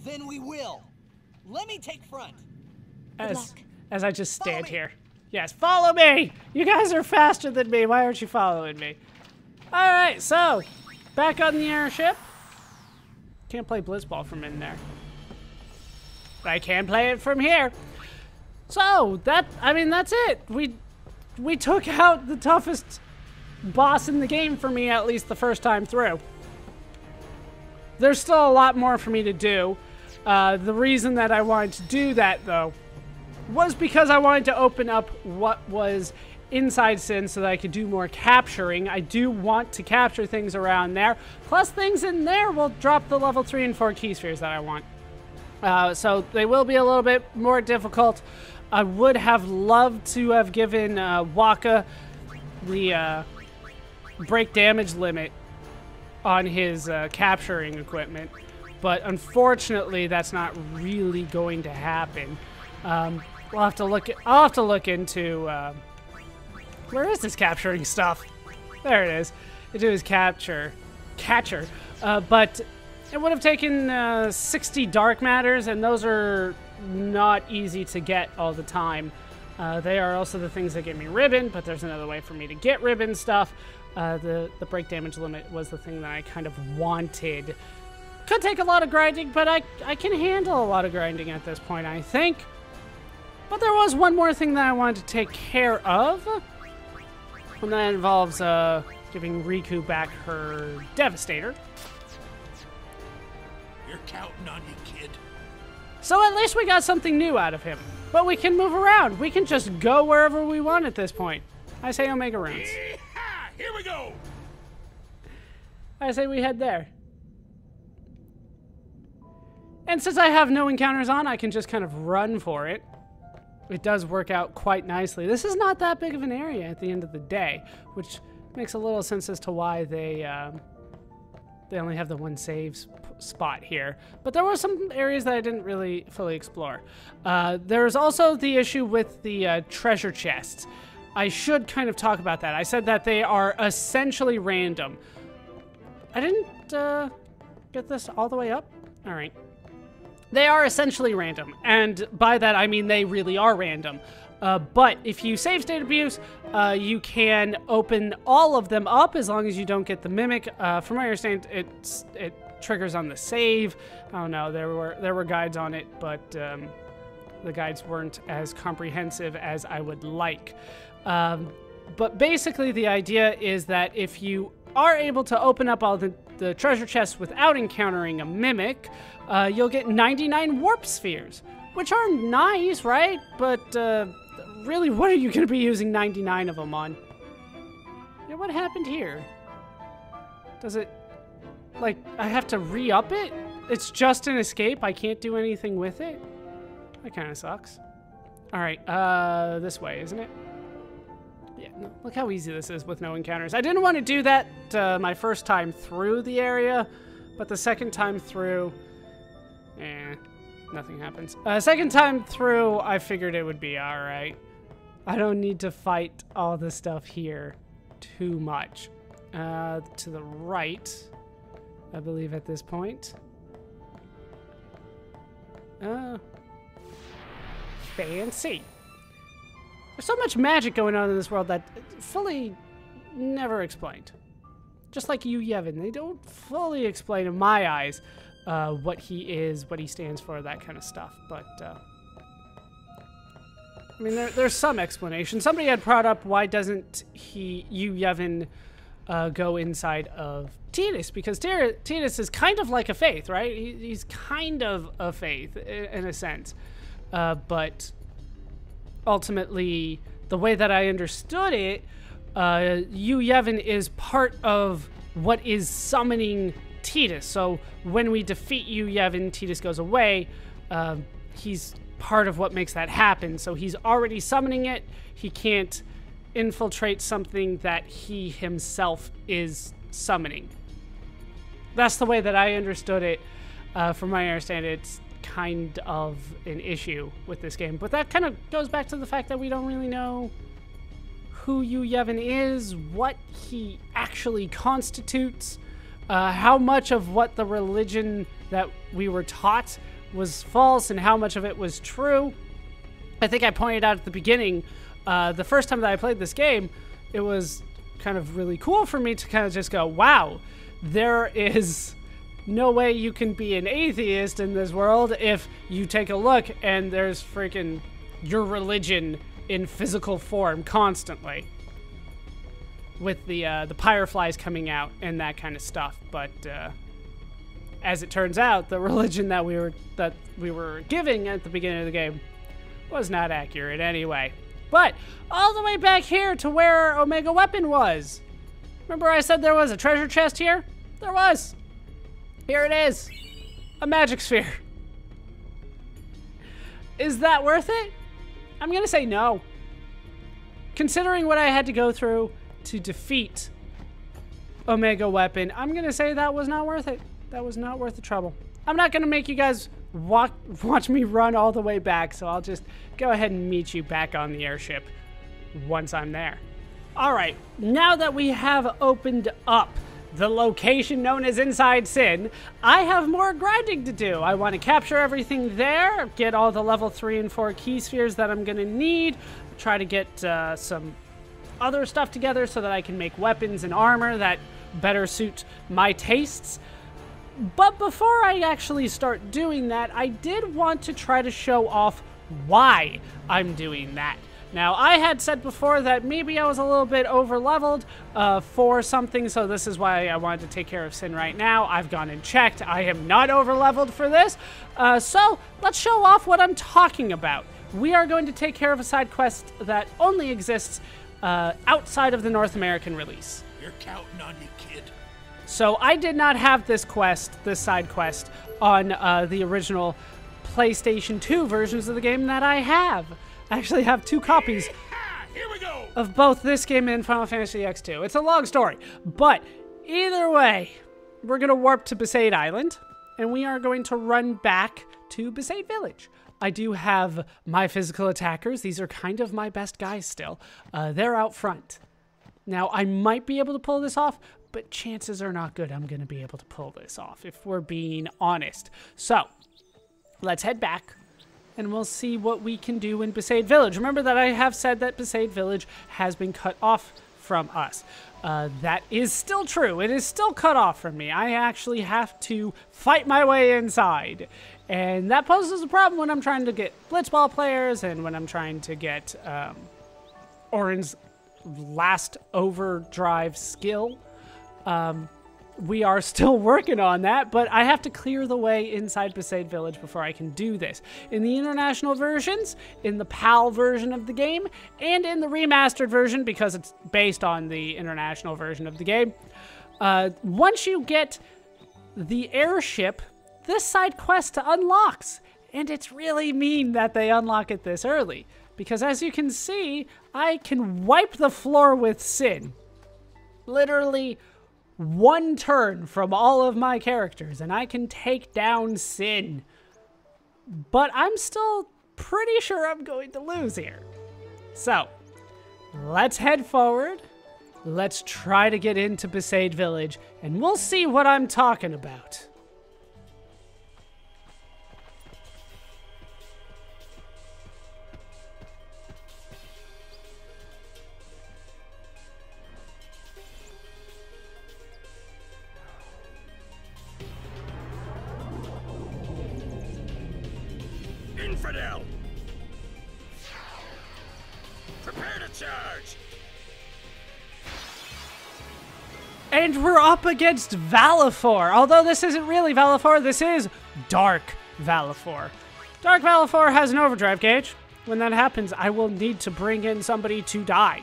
Then we will. Let me take front. As I just stand here. Yes, follow me! You guys are faster than me. Why aren't you following me? Alright, so, back on the airship. Can't play Blitzball from in there. But I can play it from here. So, that's it. We took out the toughest boss in the game for me, at least the first time through. There's still a lot more for me to do. The reason that I wanted to do that, though, was because I wanted to open up what was inside Sin so that I could do more capturing. I do want to capture things around there. Plus, things in there will drop the level 3 and 4 key spheres that I want. So they will be a little bit more difficult. I would have loved to have given Waka the break damage limit on his capturing equipment, but unfortunately that's not really going to happen. I'll have to look into where is this capturing stuff? There it is. It is catcher, but it would have taken 60 dark matters, and those are not easy to get all the time. They are also the things that get me ribbon, but there's another way for me to get ribbon stuff. The break damage limit was the thing that I kind of wanted. Could take a lot of grinding, but I can handle a lot of grinding at this point, I think. But there was one more thing that I wanted to take care of, and that involves giving Riku back her Devastator. We're counting on you, kid. So at least we got something new out of him. But we can move around. We can just go wherever we want at this point. I say Omega Runes. Yeehaw! Here we go! I say we head there. And since I have no encounters on, I can just kind of run for it. It does work out quite nicely. This is not that big of an area at the end of the day, which makes a little sense as to why they only have the one save spot here. But there were some areas that I didn't really fully explore. There's also the issue with the treasure chests. I should kind of talk about that. I said that they are essentially random. I didn't get this all the way up. All right. They are essentially random, and by that I mean they really are random. But if you save state abuse, you can open all of them up as long as you don't get the mimic. From what I understand, it triggers on the save. I don't know. There were guides on it, but the guides weren't as comprehensive as I would like. But basically, the idea is that if you are able to open up all the treasure chests without encountering a mimic, you'll get 99 warp spheres, which are nice, right? But really, what are you going to be using 99 of them on? Yeah, what happened here? Does it, like, I have to re-up it? It's just an escape. I can't do anything with it? That kind of sucks. All right, this way, isn't it? Yeah, no, look how easy this is with no encounters. I didn't want to do that my first time through the area, but the second time through, nothing happens. Second time through, I figured it would be all right. I don't need to fight all the stuff here too much. To the right, I believe at this point. Fancy. There's so much magic going on in this world that fully never explained. Just like you, Yevon, they don't fully explain in my eyes what he is, what he stands for, that kind of stuff. But, I mean, there's some explanation. Somebody had brought up, why doesn't you, Yevon, go inside of Tidus? Because Tidus is kind of like a faith, right? He's kind of a faith, in a sense. But ultimately, the way that I understood it, you, Yevon, is part of what is summoning Tidus. So when we defeat you, Yevon, Tidus goes away. He's part of what makes that happen. So he's already summoning it. He can't infiltrate something that he himself is summoning. That's the way that I understood it. From my understanding, it's kind of an issue with this game, but that kind of goes back to the fact that we don't really know who you, Yevon, is, what he actually constitutes, how much of what the religion that we were taught was false and how much of it was true. I think I pointed out at the beginning, the first time that I played this game, it was kind of really cool for me to kind of just go, wow, there is no way you can be an atheist in this world if you take a look and there's freaking your religion in physical form constantly, with the fireflies coming out and that kind of stuff. But as it turns out, the religion that we were giving at the beginning of the game was not accurate anyway. But all the way back here to where Omega Weapon was. Remember I said there was a treasure chest here? There was. Here it is. A magic sphere. Is that worth it? I'm gonna say no. Considering what I had to go through to defeat Omega Weapon, I'm gonna say that was not worth it. That was not worth the trouble. I'm not gonna make you guys watch me run all the way back, so I'll just go ahead and meet you back on the airship once I'm there. Alright, now that we have opened up the location known as Inside Sin, I have more grinding to do. I want to capture everything there, get all the level 3 and 4 key spheres that I'm going to need, try to get some other stuff together so that I can make weapons and armor that better suit my tastes. But before I actually start doing that, I did want to try to show off why I'm doing that. Now, I had said before that maybe I was a little bit over-leveled for something, so this is why I wanted to take care of Sin right now. I've gone and checked. I am not over-leveled for this. So let's show off what I'm talking about. We are going to take care of a side quest that only exists outside of the North American release. You're counting on you, kid. So I did not have this side quest, on the original PlayStation 2 versions of the game that I have. I actually have 2 copies Here we go. of both this game and Final Fantasy X2. It's a long story, but either way, we're going to warp to Besaid Island, and we are going to run back to Besaid Village. I do have my physical attackers. These are kind of my best guys still. They're out front. Now, I might be able to pull this off, but chances are not good I'm going to be able to pull this off, if we're being honest. So, let's head back, and we'll see what we can do in Besaid Village. Remember that I have said that Besaid Village has been cut off from us. That is still true. It is still cut off from me. I actually have to fight my way inside. And that poses a problem when I'm trying to get Blitzball players and when I'm trying to get Orin's last overdrive skill. We are still working on that, but I have to clear the way inside Besaid Village before I can do this. In the international versions, in the PAL version of the game, and in the remastered version, because it's based on the international version of the game, once you get the airship, this side quest unlocks. And it's really mean that they unlock it this early, because as you can see, I can wipe the floor with Sin. Literally one turn from all of my characters, and I can take down Sin. But I'm still pretty sure I'm going to lose here. So, let's head forward. Let's try to get into Besaid Village, and we'll see what I'm talking about. Infidel! Prepare to charge! And we're up against Valifor. Although this isn't really Valifor, this is Dark Valifor. Dark Valifor has an overdrive gauge. When that happens, I will need to bring in somebody to die.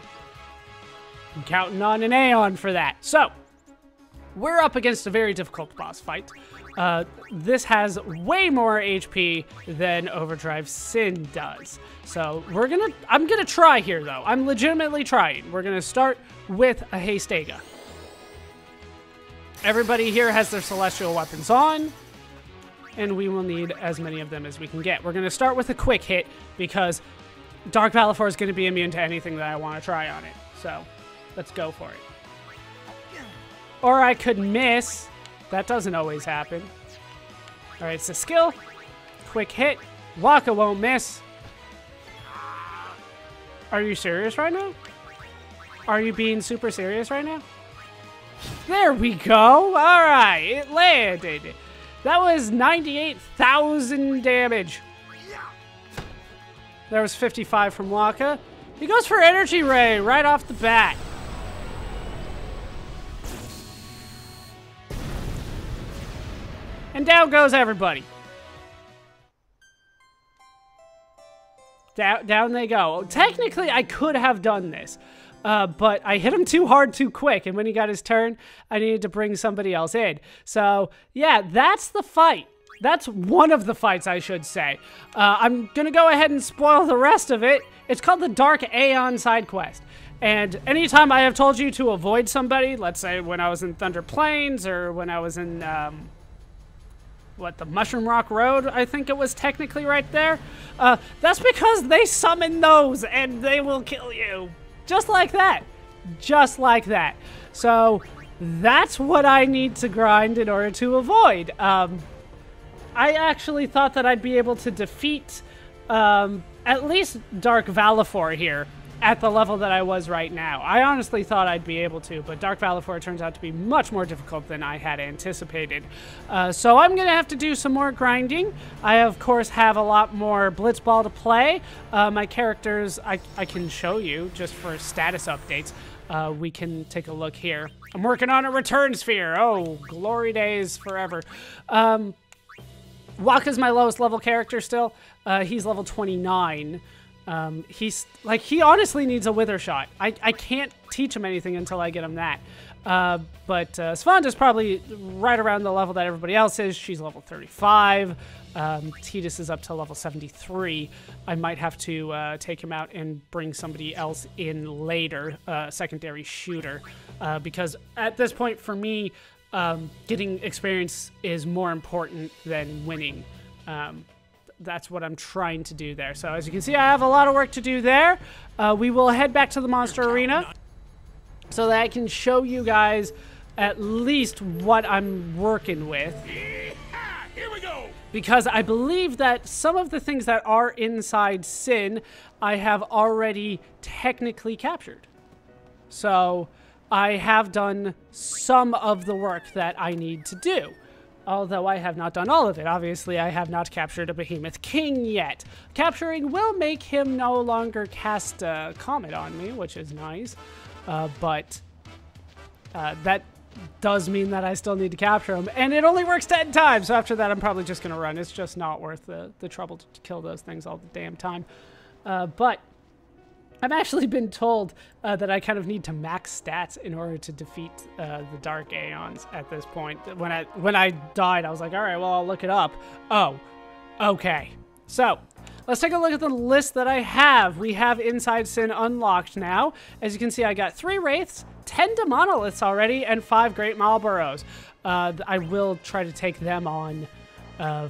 I'm counting on an Aeon for that. So, we're up against a very difficult boss fight. This has way more HP than Overdrive Sin does. So I'm gonna try here though. I'm legitimately trying. We're gonna start with a Hastega. Everybody here has their celestial weapons on, and we will need as many of them as we can get. We're gonna start with a quick hit because Dark Valifor is gonna be immune to anything that I wanna try on it. So let's go for it. Or I could miss. That doesn't always happen. All right, it's a skill. quick hit. Waka won't miss. Are you serious right now? Are you being super serious right now? There we go. All right, it landed. That was 98,000 damage. There was 55 from Waka. He goes for Energy Ray right off the bat. And down goes everybody. Down they go. Technically, I could have done this, but I hit him too hard too quick, and when he got his turn, I needed to bring somebody else in. So, yeah, that's the fight. That's one of the fights, I should say. I'm going to go ahead and spoil the rest of it. It's called the Dark Aeon side quest. And anytime I have told you to avoid somebody, let's say when I was in Thunder Plains or when I was in, the Mushroom Rock Road, I think it was technically right there. That's because they summon those and they will kill you. Just like that. Just like that. So that's what I need to grind in order to avoid. I actually thought that I'd be able to defeat at least Dark Valifor here at the level that I was right now. I honestly thought I'd be able to, but Dark Valifor turns out to be much more difficult than I had anticipated. So I'm going to have to do some more grinding. I, of course, have a lot more Blitzball to play. My characters, I can show you just for status updates. We can take a look here. I'm working on a Return Sphere. Oh, glory days forever. Waka's my lowest level character still. He's level 29. He honestly needs a Wither Shot. I can't teach him anything until I get him that. But Svanda's probably right around the level that everybody else is. She's level 35. Teasers is up to level 73. I might have to take him out and bring somebody else in later, secondary shooter. Because at this point for me, getting experience is more important than winning. That's what I'm trying to do there. So as you can see, I have a lot of work to do there. We will head back to the Monster Arena so that I can show you guys at least what I'm working with. Here we go. Because I believe that some of the things that are inside Sin, I have already technically captured. So I have done some of the work that I need to do. Although I have not done all of it. Obviously, I have not captured a Behemoth King yet. Capturing will make him no longer cast Comet on me, which is nice. But that does mean that I still need to capture him. And it only works 10 times, so after that I'm probably just going to run. It's just not worth the trouble to kill those things all the damn time. But I've actually been told that I kind of need to max stats in order to defeat the Dark Aeons at this point. When I died, I was like, all right, well, I'll look it up. Oh, okay. So let's take a look at the list that I have. We have Inside Sin unlocked now. As you can see, I got 3 Wraiths, 10 Demonoliths already, and 5 Great Marlboros. I will try to take them on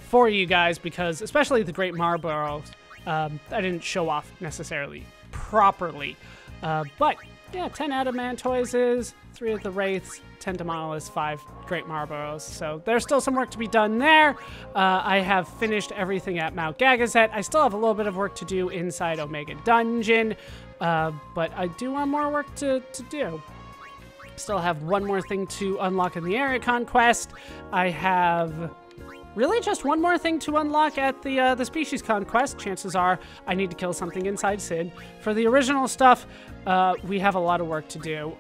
for you guys because, especially the Great Marlboros, I didn't show off necessarily properly. But yeah, 10 Adamantoises, 3 of the Wraiths, 10 Demonoliths, 5 Great Marlboros. So there's still some work to be done there. I have finished everything at Mount Gagazet. I still have a little bit of work to do inside Omega Dungeon, but I do want more work to do. Still have one more thing to unlock in the Area Conquest. I have really just one more thing to unlock at the Species Conquest. Chances are I need to kill something inside Sid. For the original stuff, we have a lot of work to do.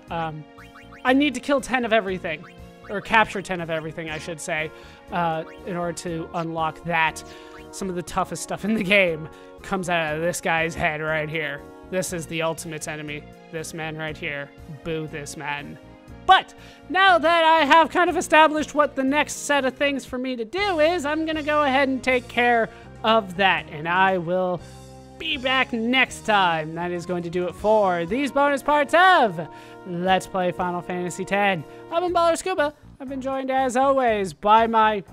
I need to kill 10 of everything, or capture 10 of everything, I should say, in order to unlock that. Some of the toughest stuff in the game comes out of this guy's head right here. This is the ultimate enemy. This man right here. Boo this man. But now that I have kind of established what the next set of things for me to do is, I'm going to go ahead and take care of that. And I will be back next time. That is going to do it for these bonus parts of Let's Play Final Fantasy X. I've been ballerscuba. I've been joined, as always, by my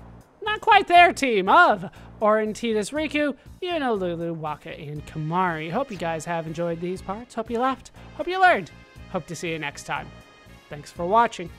not quite there team of Orin, Tidus, Riku, Yuno, Lulu, Waka, and Kamari. Hope you guys have enjoyed these parts. Hope you laughed. Hope you learned. Hope to see you next time. Thanks for watching.